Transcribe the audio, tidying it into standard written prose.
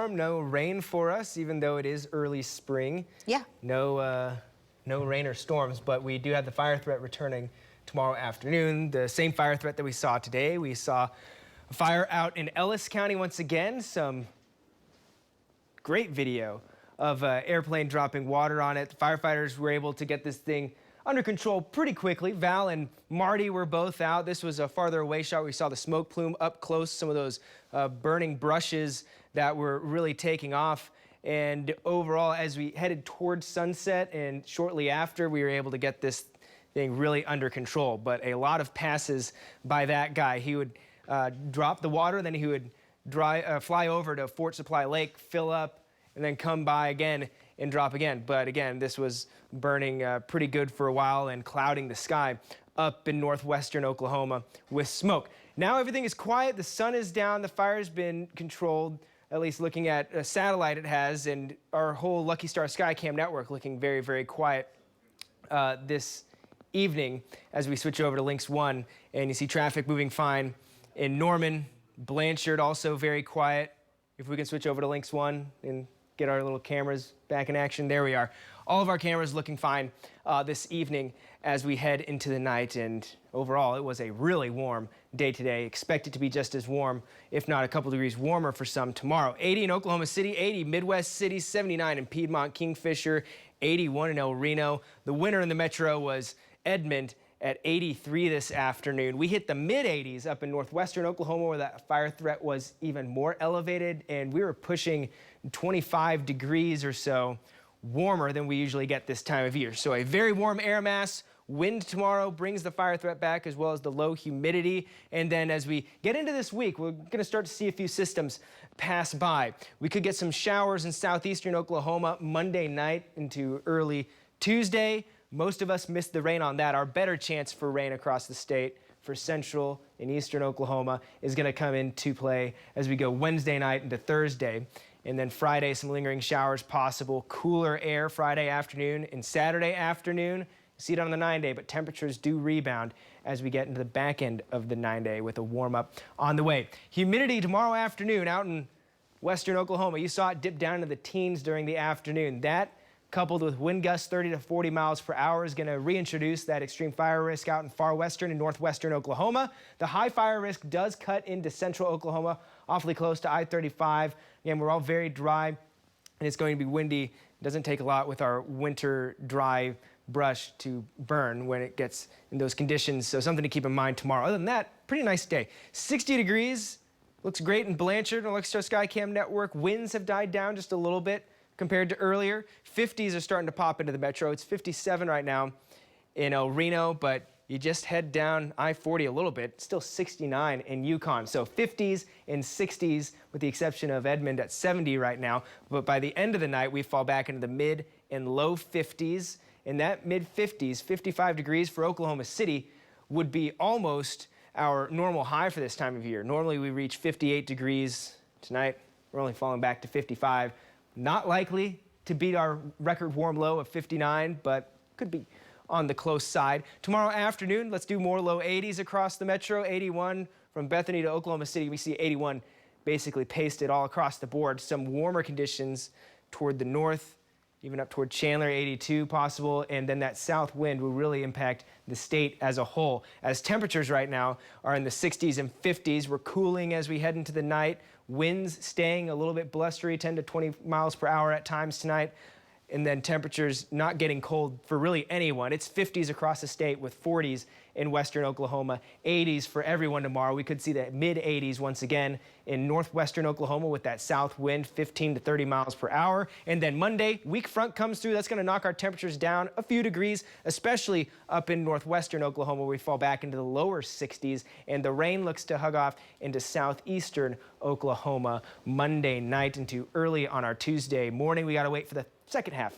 No rain for us, even though it is early spring. Yeah. No rain or storms, but we do have the fire threat returning tomorrow afternoon. The same fire threat that we saw today. We saw a fire out in Ellis County once again. Some great video of an airplane dropping water on it. The firefighters were able to get this thing under control pretty quickly. Val and Marty were both out. This was a farther away shot. We saw the smoke plume up close, some of those burning brushes that were really taking off. And overall, as we headed towards sunset and shortly after, we were able to get this thing really under control. But a lot of passes by that guy. He would drop the water, then he would fly over to Fort Supply Lake, fill up, and then come by again and drop again. But again, this was burning pretty good for a while and clouding the sky up in northwestern Oklahoma with smoke. Now everything is quiet. The sun is down. The fire's been controlled, at least looking at a satellite it has, and our whole Lucky Star Skycam network looking very, very quiet this evening as we switch over to Lynx 1, and you see traffic moving fine in Norman. Blanchard also very quiet. If we can switch over to Lynx 1 and get our little cameras back in action. There we are. All of our cameras looking fine this evening as we head into the night. And overall, it was a really warm day today. Expect it to be just as warm, if not a couple degrees warmer for some tomorrow. 80 in Oklahoma City, 80 Midwest cities, 79 in Piedmont, Kingfisher, 81 in El Reno. The winner in the metro was Edmond at 83 this afternoon. We hit the mid-80s up in northwestern Oklahoma, where that fire threat was even more elevated, and we were pushing 25 degrees or so warmer than we usually get this time of year. So a very warm air mass. Wind tomorrow brings the fire threat back, as well as the low humidity. And then as we get into this week, we're going to start to see a few systems pass by. We could get some showers in southeastern Oklahoma Monday night into early Tuesday. Most of us missed the rain on that. Our better chance for rain across the state for central and eastern Oklahoma is going to come into play as we go Wednesday night into Thursday. And then Friday, some lingering showers possible. Cooler air Friday afternoon and Saturday afternoon. See it on the 9-day, but temperatures do rebound as we get into the back end of the 9-day with a warm up on the way. Humidity tomorrow afternoon out in western Oklahoma. You saw it dip down into the teens during the afternoon. That, coupled with wind gusts 30 to 40 miles per hour, is going to reintroduce that extreme fire risk out in far western and northwestern Oklahoma. The high fire risk does cut into central Oklahoma, awfully close to I-35. Again, we're all very dry, and it's going to be windy. It doesn't take a lot with our winter dry brush to burn when it gets in those conditions, so something to keep in mind tomorrow. Other than that, pretty nice day. 60 degrees, looks great in Blanchard on Lucky Star Skycam network. Winds have died down just a little bit compared to earlier. 50s are starting to pop into the metro. It's 57 right now in El Reno, but you just head down I-40 a little bit, still 69 in Yukon. So 50s and 60s with the exception of Edmond at 70 right now. But by the end of the night, we fall back into the mid and low 50s. In that mid 50s, 55 degrees for Oklahoma City would be almost our normal high for this time of year. Normally we reach 58 degrees. Tonight, we're only falling back to 55. Not likely to beat our record warm low of 59, but could be on the close side. Tomorrow afternoon, let's do more low 80s across the metro. 81 from Bethany to Oklahoma City. We see 81 basically pasted all across the board. Some warmer conditions toward the north, even up toward Chandler, 82 possible, and then that south wind will really impact the state as a whole. As temperatures right now are in the 60s and 50s, we're cooling as we head into the night. Winds staying a little bit blustery, 10 to 20 miles per hour at times tonight. And then temperatures not getting cold for really anyone. It's 50s across the state with 40s in western Oklahoma, 80s for everyone tomorrow. We could see the mid 80s once again in northwestern Oklahoma with that south wind, 15 to 30 miles per hour. And then Monday, weak front comes through. That's going to knock our temperatures down a few degrees, especially up in northwestern Oklahoma, where we fall back into the lower 60s. And the rain looks to hug off into southeastern Oklahoma Monday night into early on our Tuesday morning. We got to wait for the second half